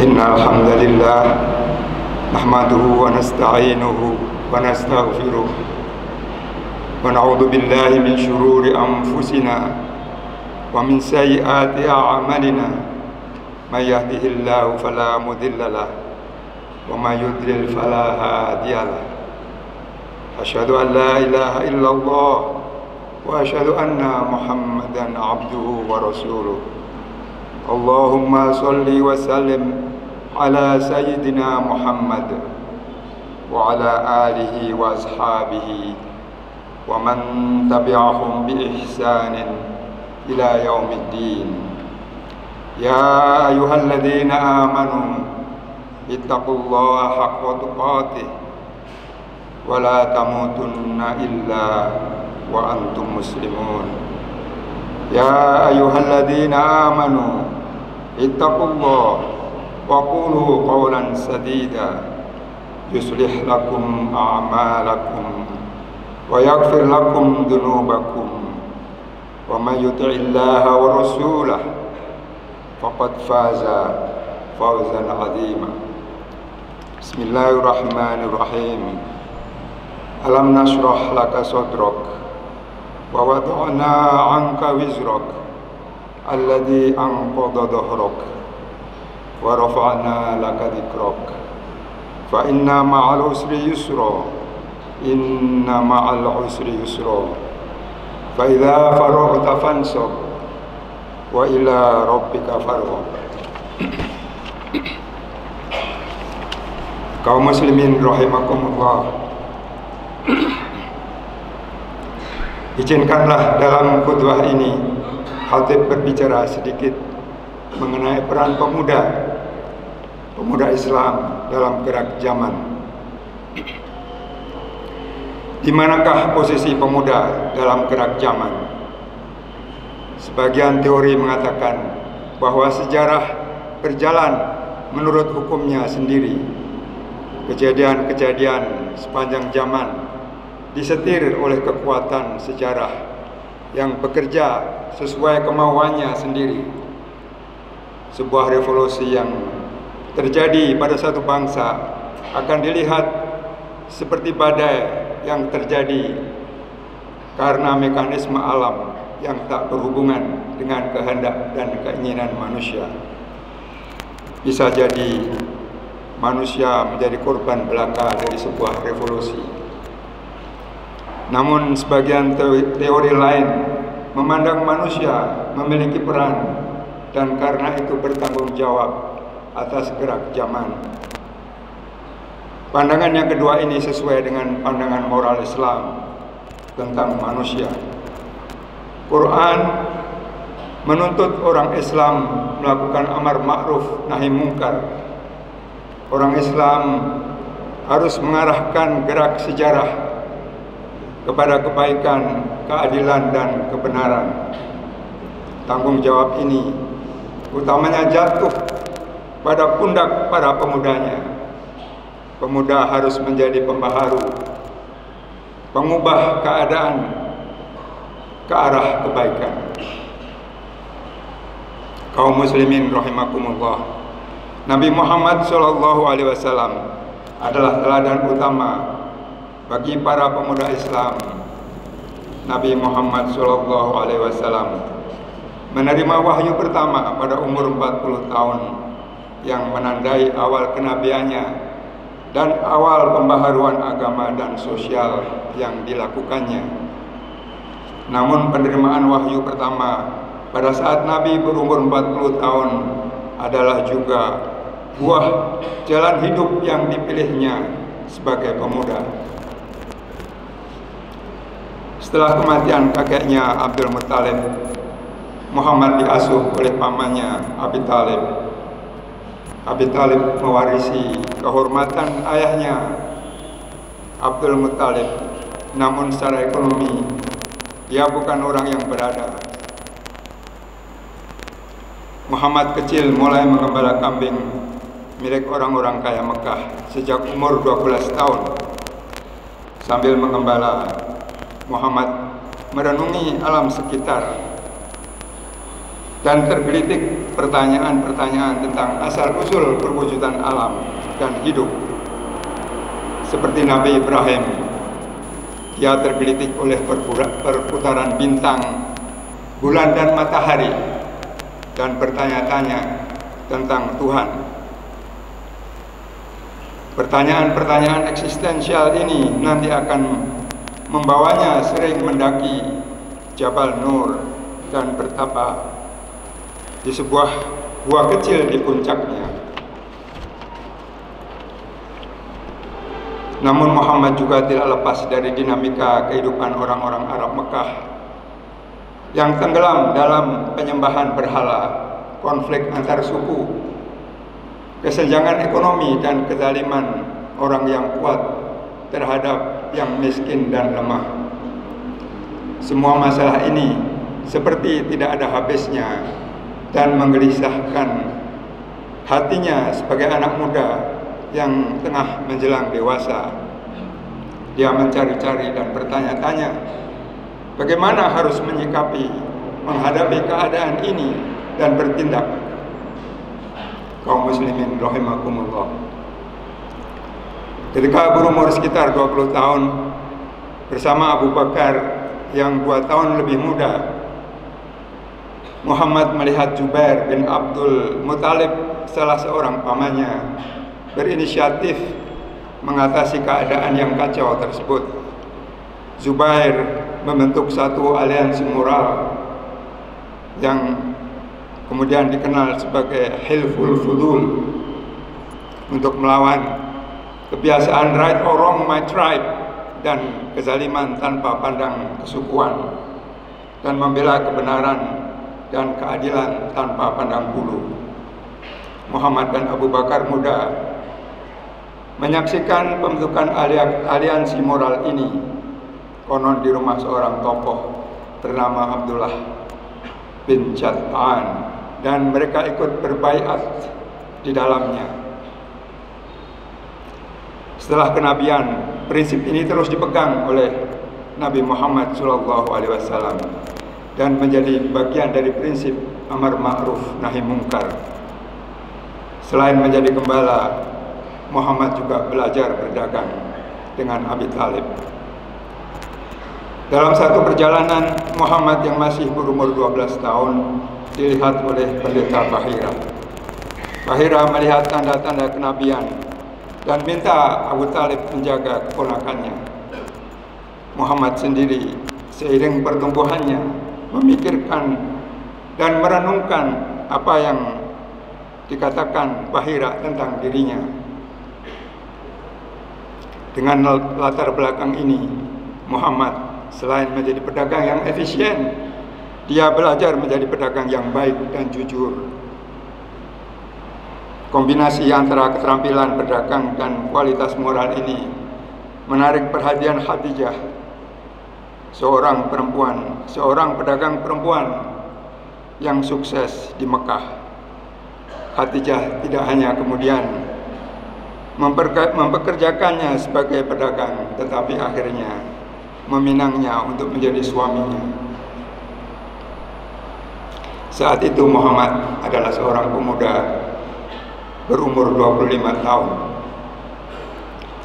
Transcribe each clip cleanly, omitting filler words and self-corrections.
إن الحمد لله نحمده ونستعينه ونستغفره ونعوذ بالله من شرور أنفسنا ومن سيئات أعمالنا من يهده الله فلا مضل له ومن يضلل فلا هادي له أشهد أن لا إله إلا الله وأشهد أن محمدا عبده ورسوله اللهم صل وسلم على سيدنا محمد وعلى آله وأصحابه ومن تبعهم بإحسان إلى يوم الدين يا أيها الذين آمنوا اتقوا الله حق تقاته ولا تموتن إلا وأنتم مسلمون يا أيها الذين آمنوا اتقوا الله وقولوا قولا سديدا يصلح لكم أعمالكم ويغفر لكم ذنوبكم ومن يطع الله ورسوله فقد فاز فوزا عظيما بسم الله الرحمن الرحيم ألم نشرح لك صدرك ووضعنا عنك وزرك الذي أنقض ظهرك ورفعنا لك ذكرك فإن مع العسر يسرا إن مع العسر يسرا فإذا فرغت فانصب وإلى ربك فارغب. Kaum muslimin rahimakumullah, izinkanlah dalam khutbah ini khatib berbicara sedikit mengenai peran pemuda Islam dalam gerak zaman. Di manakah posisi pemuda dalam gerak zaman? Sebagian teori mengatakan bahwa sejarah berjalan menurut hukumnya sendiri. Kejadian-kejadian sepanjang zaman disetir oleh kekuatan sejarah yang bekerja sesuai kemauannya sendiri. Sebuah revolusi yang terjadi pada satu bangsa akan dilihat seperti badai yang terjadi karena mekanisme alam yang tak berhubungan dengan kehendak dan keinginan manusia. Bisa jadi manusia menjadi korban belaka dari sebuah revolusi. Namun sebagian teori lain memandang manusia memiliki peran dan karena itu bertanggung jawab atas gerak zaman. Pandangan yang kedua ini sesuai dengan pandangan moral Islam tentang manusia. Quran menuntut orang Islam melakukan amar ma'ruf nahi mungkar. Orang Islam harus mengarahkan gerak sejarah kepada kebaikan, keadilan, dan kebenaran. Tanggung jawab ini utamanya jatuh pada pundak para pemudanya. Pemuda harus menjadi pembaharu, pengubah keadaan ke arah kebaikan. Kaum muslimin rahimakumullah, Nabi Muhammad SAW adalah teladan utama bagi para pemuda Islam. Nabi Muhammad SAW menerima wahyu pertama pada umur 40 tahun yang menandai awal kenabiannya dan awal pembaharuan agama dan sosial yang dilakukannya. Namun penerimaan wahyu pertama pada saat Nabi berumur 40 tahun adalah juga buah jalan hidup yang dipilihnya sebagai pemuda. Setelah kematian kakeknya Abdul Muttalib, Muhammad diasuh oleh pamannya Abi Talib. Abi Talib mewarisi kehormatan ayahnya Abdul Muttalib, namun secara ekonomi dia bukan orang yang berada. Muhammad kecil mulai mengembala kambing milik orang-orang kaya Mekah sejak umur 12 tahun. Sambil mengembala, Muhammad merenungi alam sekitar. dan tergelitik pertanyaan-pertanyaan tentang asal-usul perwujudan alam dan hidup. Seperti Nabi Ibrahim, dia tergelitik oleh perputaran bintang, bulan dan matahari, dan bertanya-tanya tentang Tuhan. Pertanyaan-pertanyaan eksistensial ini nanti akan membawanya sering mendaki Jabal Nur dan bertapa di sebuah gua kecil di puncaknya. Namun Muhammad juga tidak lepas dari dinamika kehidupan orang-orang Arab Mekah yang tenggelam dalam penyembahan berhala, konflik antar suku, kesenjangan ekonomi dan kezaliman orang yang kuat terhadap yang miskin dan lemah. Semua masalah ini seperti tidak ada habisnya dan menggelisahkan hatinya sebagai anak muda yang tengah menjelang dewasa. Dia mencari-cari dan bertanya-tanya bagaimana harus menghadapi keadaan ini dan bertindak. Kaum muslimin rahimakumullah, ketika berumur sekitar 20 tahun bersama Abu Bakar yang 2 tahun lebih muda, Muhammad melihat Jubair bin Abdul Muthalib, salah seorang pamannya, berinisiatif mengatasi keadaan yang kacau tersebut. Zubair membentuk satu aliansi moral yang kemudian dikenal sebagai Hilful Fudul untuk melawan kebiasaan right or wrong my tribe dan kezaliman tanpa pandang kesukuan, dan membela kebenaran dan keadilan tanpa pandang bulu. Muhammad dan Abu Bakar muda menyaksikan pembentukan aliansi moral ini, konon di rumah seorang tokoh bernama Abdullah bin Jad'an, dan mereka ikut berbaiat di dalamnya. Setelah kenabian, prinsip ini terus dipegang oleh Nabi Muhammad SAW dan menjadi bagian dari prinsip amar ma'ruf nahi mungkar. Selain menjadi gembala, Muhammad juga belajar berdagang dengan Abi Thalib. Dalam satu perjalanan, Muhammad yang masih berumur 12 tahun dilihat oleh pendeta Bahira. Bahira melihat tanda-tanda kenabian dan minta Abu Thalib menjaga keponakannya. Muhammad sendiri seiring pertumbuhannya memikirkan dan merenungkan apa yang dikatakan Bahira tentang dirinya. Dengan latar belakang ini, Muhammad selain menjadi pedagang yang efisien, dia belajar menjadi pedagang yang baik dan jujur. Kombinasi antara keterampilan berdagang dan kualitas moral ini menarik perhatian Khadijah, seorang pedagang perempuan yang sukses di Mekah. Khadijah tidak hanya kemudian mempekerjakannya sebagai pedagang, tetapi akhirnya meminangnya untuk menjadi suaminya. Saat itu Muhammad adalah seorang pemuda berumur 25 tahun.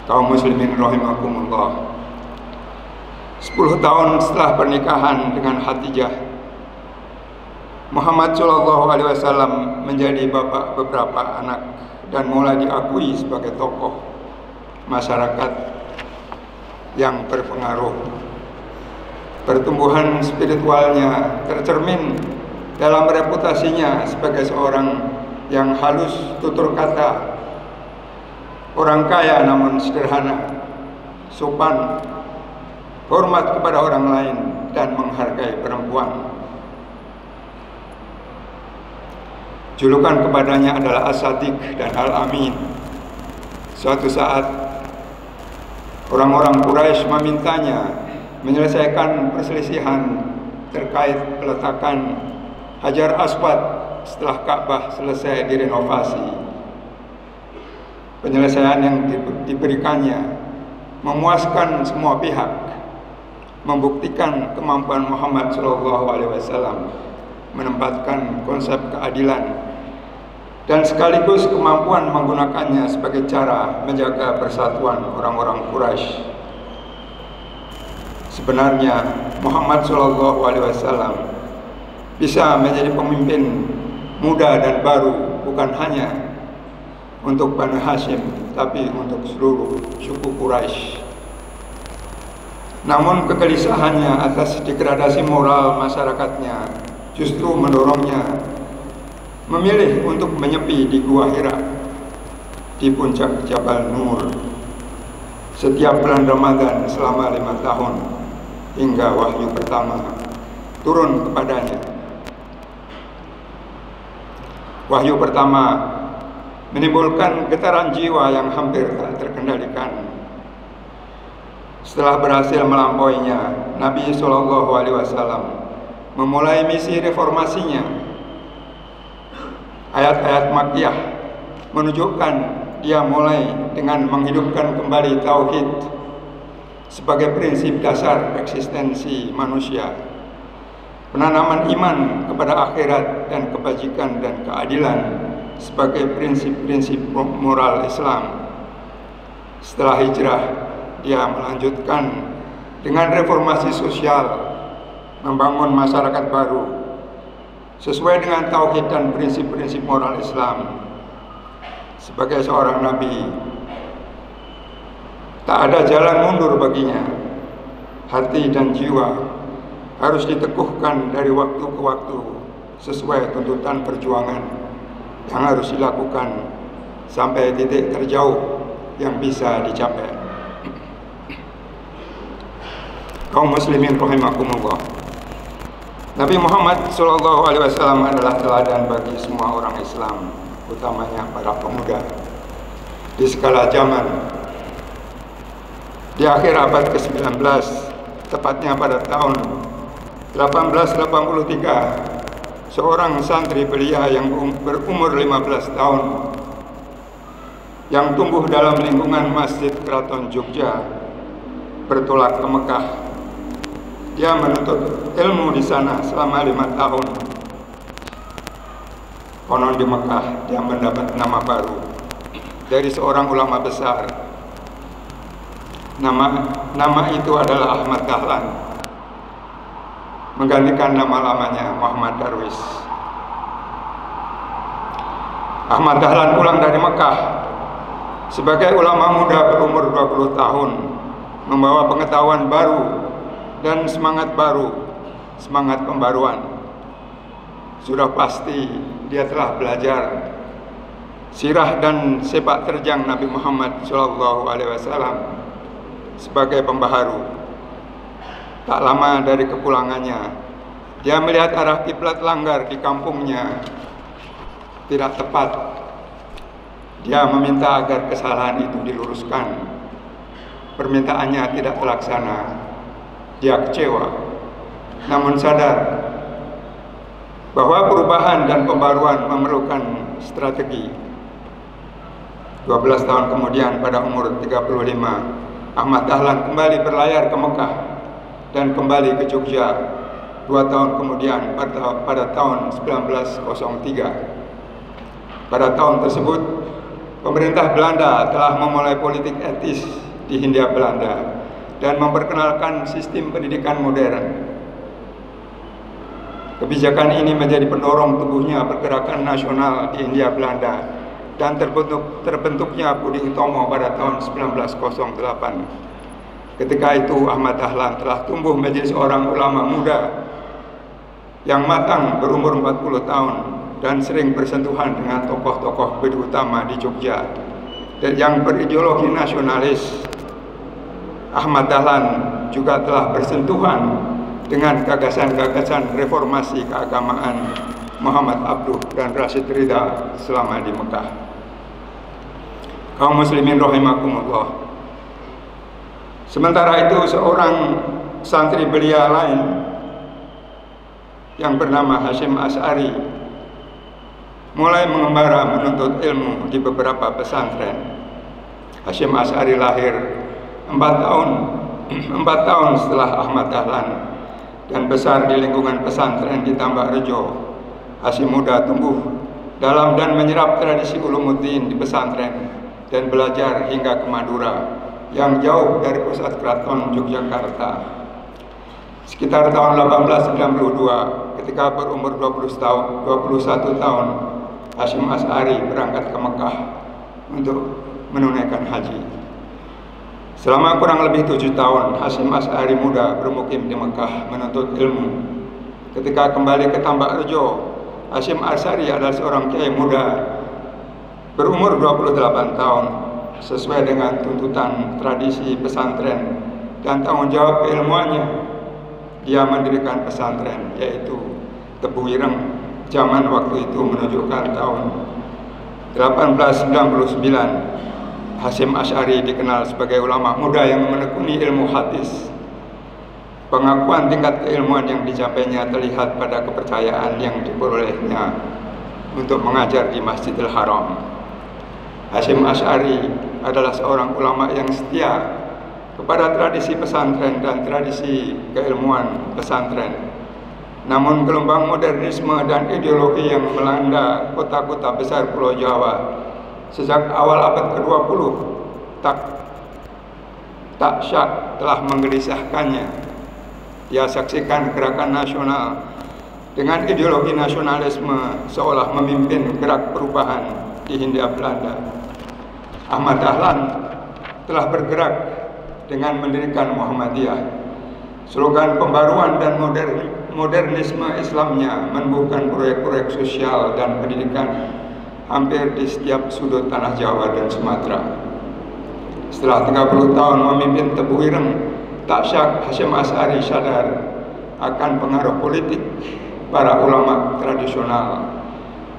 Kaum muslimin rahimakumullah, 10 tahun setelah pernikahan dengan Khadijah, Muhammad SAW menjadi bapak beberapa anak dan mulai diakui sebagai tokoh masyarakat yang berpengaruh. Pertumbuhan spiritualnya tercermin dalam reputasinya sebagai seorang yang halus tutur kata, orang kaya namun sederhana, sopan, hormat kepada orang lain, dan menghargai perempuan. Julukan kepadanya adalah As-Sadiq dan Al-Amin. Suatu saat orang-orang Quraisy memintanya menyelesaikan perselisihan terkait peletakan Hajar Aswad setelah Ka'bah selesai direnovasi. Penyelesaian yang diberikannya memuaskan semua pihak, membuktikan kemampuan Muhammad SAW menempatkan konsep keadilan dan sekaligus kemampuan menggunakannya sebagai cara menjaga persatuan orang-orang Quraisy. Sebenarnya Muhammad SAW bisa menjadi pemimpin muda dan baru bukan hanya untuk Bani Hashim, tapi untuk seluruh suku Quraisy. Namun kegelisahannya atas degradasi moral masyarakatnya justru mendorongnya memilih untuk menyepi di Gua Hira di puncak Jabal Nur setiap bulan Ramadan selama 5 tahun hingga wahyu pertama turun kepadanya. Wahyu pertama menimbulkan getaran jiwa yang hampir tak terkendalikan. Setelah berhasil melampauinya, Nabi SAW memulai misi reformasinya. Ayat-ayat Makkiyah menunjukkan dia mulai dengan menghidupkan kembali tauhid sebagai prinsip dasar eksistensi manusia, penanaman iman kepada akhirat dan kebajikan dan keadilan sebagai prinsip-prinsip moral Islam. Setelah hijrah, dia melanjutkan dengan reformasi sosial, membangun masyarakat baru sesuai dengan tauhid dan prinsip-prinsip moral Islam. Sebagai seorang nabi, tak ada jalan mundur baginya. Hati dan jiwa harus diteguhkan dari waktu ke waktu sesuai tuntutan perjuangan yang harus dilakukan sampai titik terjauh yang bisa dicapai. Kaum muslimin rahimakumullah, Nabi Muhammad SAW adalah teladan bagi semua orang Islam, utamanya para pemuda di segala zaman. Di akhir abad ke-19, tepatnya pada tahun 1883, seorang santri belia yang berumur 15 tahun yang tumbuh dalam lingkungan Masjid Keraton Jogja bertolak ke Mekah. Dia menuntut ilmu di sana selama 5 tahun. Konon di Mekah dia mendapat nama baru dari seorang ulama besar. Nama itu adalah Ahmad Dahlan, menggantikan nama lamanya Muhammad Darwis. Ahmad Dahlan pulang dari Mekah sebagai ulama muda berumur 20 tahun, membawa pengetahuan baru dan semangat baru, semangat pembaruan. Sudah pasti dia telah belajar sirah dan sepak terjang Nabi Muhammad SAW sebagai pembaharu. Tak lama dari kepulangannya, dia melihat arah kiblat langgar di kampungnya tidak tepat. Dia meminta agar kesalahan itu diluruskan. Permintaannya tidak terlaksana. Dia kecewa, namun sadar bahwa perubahan dan pembaruan memerlukan strategi. 12 tahun kemudian, pada umur 35, Ahmad Dahlan kembali berlayar ke Mekah dan kembali ke Jogja 2 tahun kemudian pada tahun 1903. Pada tahun tersebut, pemerintah Belanda telah memulai politik etis di Hindia Belanda dan memperkenalkan sistem pendidikan modern. Kebijakan ini menjadi pendorong tumbuhnya pergerakan nasional di Hindia Belanda dan terbentuknya Budi Utomo pada tahun 1908. Ketika itu Ahmad Dahlan telah tumbuh menjadi seorang ulama muda yang matang berumur 40 tahun dan sering bersentuhan dengan tokoh-tokoh Budi utama di Jogja dan yang berideologi nasionalis. Ahmad Dahlan juga telah bersentuhan dengan gagasan-gagasan reformasi keagamaan Muhammad Abduh dan Rashid Ridha selama di Mekah. Kaum muslimin rahimakumullah. Sementara itu seorang santri belia lain yang bernama Hasyim Asy'ari mulai mengembara menuntut ilmu di beberapa pesantren. Hasyim Asy'ari lahir 4 tahun setelah Ahmad Dahlan dan besar di lingkungan pesantren di Tambak Rejo, Hasyim muda tumbuh dalam dan menyerap tradisi ulumuddin di pesantren dan belajar hingga ke Madura yang jauh dari pusat keraton Yogyakarta. Sekitar tahun 1892, ketika berumur 21 tahun, Hasyim Asy'ari berangkat ke Mekah untuk menunaikan haji. Selama kurang lebih 7 tahun, Hasyim Asy'ari muda bermukim di Mekah menuntut ilmu. Ketika kembali ke Tambak Rejo, Hasyim Asy'ari adalah seorang kiai muda berumur 28 tahun, sesuai dengan tuntutan tradisi pesantren dan tanggung jawab keilmuannya. Dia mendirikan pesantren, yaitu Tebu Ireng. Zaman waktu itu menunjukkan tahun 1899. Hasyim Asy'ari dikenal sebagai ulama muda yang menekuni ilmu hadis. Pengakuan tingkat keilmuan yang dicapainya terlihat pada kepercayaan yang diperolehnya untuk mengajar di Masjidil Haram. Hasyim Asy'ari adalah seorang ulama yang setia kepada tradisi pesantren dan tradisi keilmuan pesantren. Namun gelombang modernisme dan ideologi yang melanda kota-kota besar Pulau Jawa sejak awal abad ke-20 tak syak telah menggelisahkannya. Dia saksikan gerakan nasional dengan ideologi nasionalisme seolah memimpin gerak perubahan di Hindia Belanda. Ahmad Dahlan telah bergerak dengan mendirikan Muhammadiyah. Slogan pembaruan dan modernisme Islamnya menubuhkan proyek-proyek sosial dan pendidikan hampir di setiap sudut tanah Jawa dan Sumatera. Setelah 30 tahun memimpin Tebu Ireng, tak syak Hasyim Asy'ari sadar akan pengaruh politik para ulama tradisional,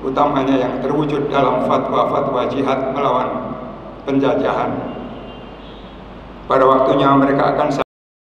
utamanya yang terwujud dalam fatwa-fatwa jihad melawan penjajahan. Pada waktunya mereka akan